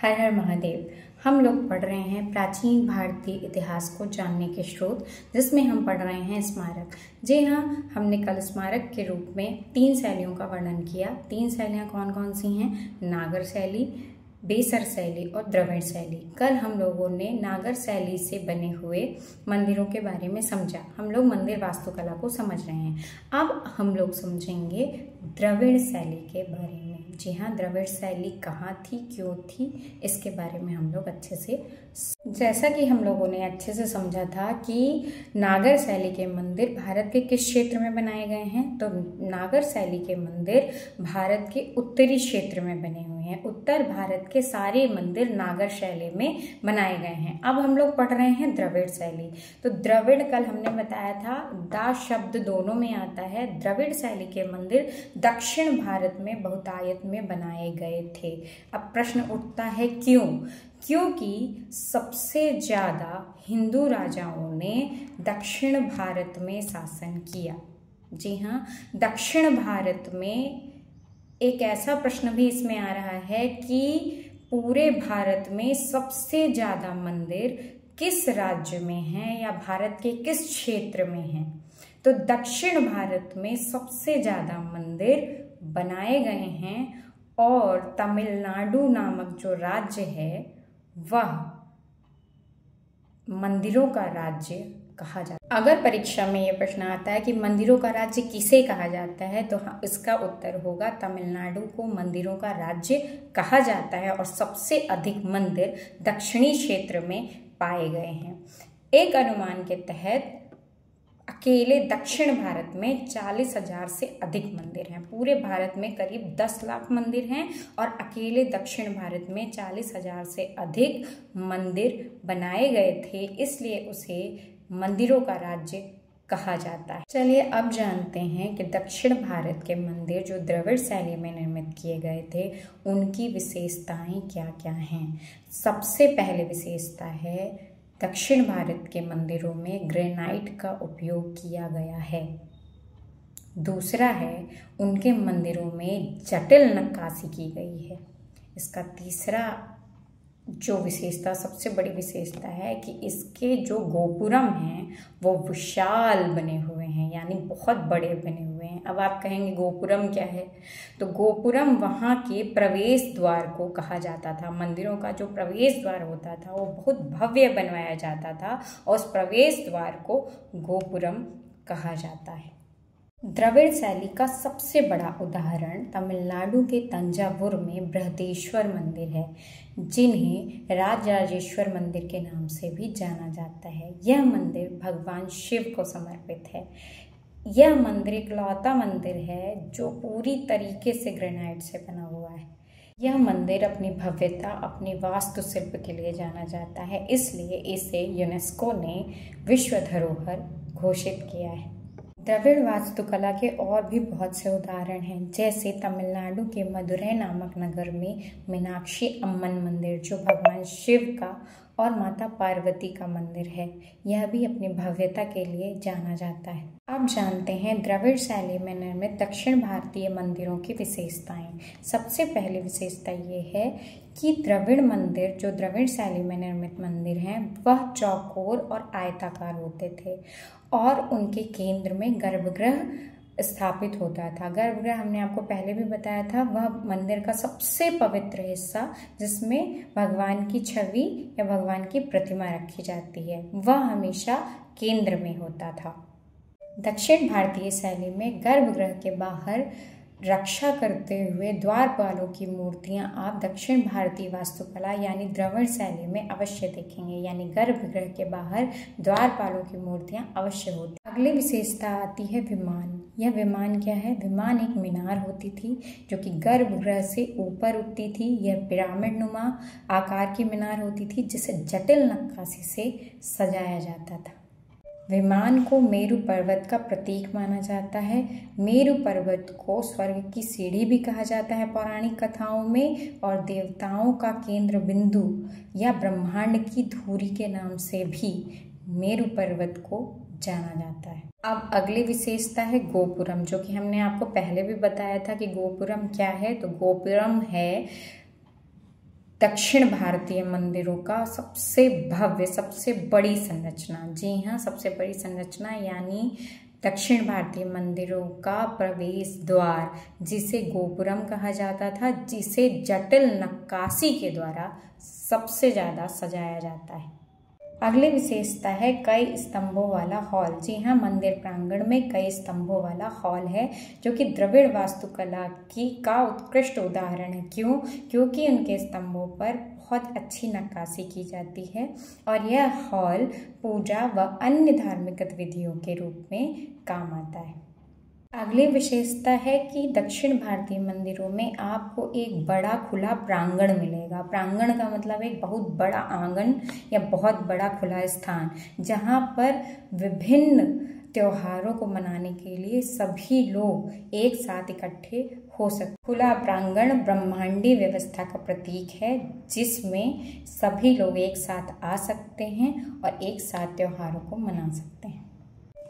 हर हर महादेव। हम लोग पढ़ रहे हैं प्राचीन भारतीय इतिहास को जानने के स्रोत, जिसमें हम पढ़ रहे हैं स्मारक। जी हाँ, हमने कल स्मारक के रूप में 3 शैलियों का वर्णन किया। 3 शैलियाँ कौन कौन सी हैं? नागर शैली, बेसर शैली और द्रविड़ शैली। कल हम लोगों ने नागर शैली से बने हुए मंदिरों के बारे में समझा। हम लोग मंदिर वास्तुकला को समझ रहे हैं। अब हम लोग समझेंगे द्रविड़ शैली के बारे में। जी हाँ, द्रविड़ शैली कहाँ थी, क्यों थी, इसके बारे में हम लोग अच्छे से, जैसा कि हम लोगों ने अच्छे से समझा था कि नागर शैली के मंदिर भारत के किस क्षेत्र में बनाए गए हैं, तो नागर शैली के मंदिर भारत के उत्तरी क्षेत्र में बने हुए हैं। उत्तर भारत के सारे मंदिर नागर शैली में बनाए गए हैं। अब हम लोग पढ़ रहे हैं द्रविड़ शैली। तो द्रविड़ कल हमने बताया था, दा शब्द दोनों में आता है। द्रविड़ शैली के मंदिर दक्षिण भारत में बहुतायत में बनाए गए थे। अब प्रश्न उठता है क्यों? क्योंकि सबसे ज्यादा हिंदू राजाओं ने दक्षिण भारत में शासन किया। जी हाँ, दक्षिण भारत में एक ऐसा प्रश्न भी इसमें आ रहा है कि पूरे भारत में सबसे ज्यादा मंदिर किस राज्य में हैं या भारत के किस क्षेत्र में हैं? तो दक्षिण भारत में सबसे ज्यादा मंदिर बनाए गए हैं और तमिलनाडु नामक जो राज्य है वह मंदिरों का राज्य कहा जाता है। अगर परीक्षा में यह प्रश्न आता है कि मंदिरों का राज्य किसे कहा जाता है, तो हाँ, इसका उत्तर होगा तमिलनाडु को मंदिरों का राज्य कहा जाता है और सबसे अधिक मंदिर दक्षिणी क्षेत्र में पाए गए हैं। एक अनुमान के तहत अकेले दक्षिण भारत में 40,000 से अधिक मंदिर हैं। पूरे भारत में करीब 10 लाख मंदिर हैं और अकेले दक्षिण भारत में 40,000 से अधिक मंदिर बनाए गए थे, इसलिए उसे मंदिरों का राज्य कहा जाता है। चलिए अब जानते हैं कि दक्षिण भारत के मंदिर जो द्रविड़ शैली में निर्मित किए गए थे, उनकी विशेषताएं क्या क्या हैं। सबसे पहले विशेषता है, दक्षिण भारत के मंदिरों में ग्रेनाइट का उपयोग किया गया है। दूसरा है, उनके मंदिरों में जटिल नक्काशी की गई है। इसका तीसरा जो विशेषता, सबसे बड़ी विशेषता है कि इसके जो गोपुरम हैं वो विशाल बने हुए हैं, यानी बहुत बड़े बने हुए हैं। अब आप कहेंगे गोपुरम क्या है? तो गोपुरम वहाँ के प्रवेश द्वार को कहा जाता था। मंदिरों का जो प्रवेश द्वार होता था वो बहुत भव्य बनवाया जाता था और उस प्रवेश द्वार को गोपुरम कहा जाता है। द्रविड़ शैली का सबसे बड़ा उदाहरण तमिलनाडु के तंजावुर में बृहदेश्वर मंदिर है, जिन्हें राजराजेश्वर मंदिर के नाम से भी जाना जाता है। यह मंदिर भगवान शिव को समर्पित है। यह मंदिर इकलौता मंदिर है जो पूरी तरीके से ग्रेनाइट से बना हुआ है। यह मंदिर अपनी भव्यता, अपनी वास्तुशिल्प के लिए जाना जाता है, इसलिए इसे यूनेस्को ने विश्व धरोहर घोषित किया है। द्रविड़ वास्तुकला के और भी बहुत से उदाहरण हैं, जैसे तमिलनाडु के मदुरै नामक नगर में मीनाक्षी अम्मन मंदिर, जो भगवान शिव का और माता पार्वती का मंदिर है। यह भी अपनी भव्यता के लिए जाना जाता है। अब जानते हैं द्रविड़ शैली में निर्मित दक्षिण भारतीय मंदिरों की विशेषताएं। सबसे पहली विशेषता ये है कि द्रविड़ मंदिर, जो द्रविड़ शैली में निर्मित मंदिर हैं, वह चौकोर और आयताकार होते थे और उनके केंद्र में गर्भगृह स्थापित होता था। गर्भगृह हमने आपको पहले भी बताया था, वह मंदिर का सबसे पवित्र हिस्सा जिसमें भगवान की छवि या भगवान की प्रतिमा रखी जाती है, वह हमेशा केंद्र में होता था। दक्षिण भारतीय शैली में गर्भगृह के बाहर रक्षा करते हुए द्वारपालों की मूर्तियां आप दक्षिण भारतीय वास्तुकला यानी द्रविड़ शैली में अवश्य देखेंगे, यानी गर्भगृह के बाहर द्वारपालों की मूर्तियां अवश्य होती। अगली विशेषता आती है विमान। यह विमान क्या है? विमान एक मीनार होती थी जो कि गर्भगृह से ऊपर उठती थी। यह पिरामिड नुमा आकार की मीनार होती थी जिसे जटिल नक्काशी से सजाया जाता था। विमान को मेरु पर्वत का प्रतीक माना जाता है। मेरु पर्वत को स्वर्ग की सीढ़ी भी कहा जाता है पौराणिक कथाओं में, और देवताओं का केंद्र बिंदु या ब्रह्मांड की धुरी के नाम से भी मेरु पर्वत को जाना जाता है। अब अगली विशेषता है गोपुरम, जो कि हमने आपको पहले भी बताया था कि गोपुरम क्या है। तो गोपुरम है दक्षिण भारतीय मंदिरों का सबसे भव्य, सबसे बड़ी संरचना, जी हाँ, सबसे बड़ी संरचना यानी दक्षिण भारतीय मंदिरों का प्रवेश द्वार, जिसे गोपुरम कहा जाता था, जिसे जटिल नक्काशी के द्वारा सबसे ज्यादा सजाया जाता है। अगली विशेषता है कई स्तंभों वाला हॉल। जी हाँ, मंदिर प्रांगण में कई स्तंभों वाला हॉल है, जो कि द्रविड़ वास्तुकला का उत्कृष्ट उदाहरण है। क्यों? क्योंकि उनके स्तंभों पर बहुत अच्छी नक्काशी की जाती है और यह हॉल पूजा व अन्य धार्मिक गतिविधियों के रूप में काम आता है। अगली विशेषता है कि दक्षिण भारतीय मंदिरों में आपको एक बड़ा खुला प्रांगण मिलेगा। प्रांगण का मतलब एक बहुत बड़ा आंगन या बहुत बड़ा खुला स्थान, जहाँ पर विभिन्न त्योहारों को मनाने के लिए सभी लोग एक साथ इकट्ठे हो सकते। खुला प्रांगण ब्रह्मांडी व्यवस्था का प्रतीक है, जिसमें सभी लोग एक साथ आ सकते हैं और एक साथ त्योहारों को मना सकते हैं।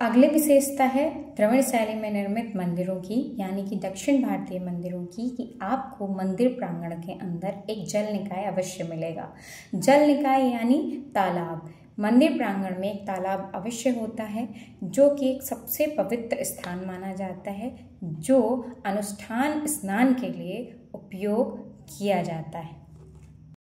अगली विशेषता है द्रविड़ शैली में निर्मित मंदिरों की, यानी कि दक्षिण भारतीय मंदिरों की, कि आपको मंदिर प्रांगण के अंदर एक जल निकाय अवश्य मिलेगा। जल निकाय यानी तालाब। मंदिर प्रांगण में एक तालाब अवश्य होता है, जो कि एक सबसे पवित्र स्थान माना जाता है, जो अनुष्ठान स्नान के लिए उपयोग किया जाता है।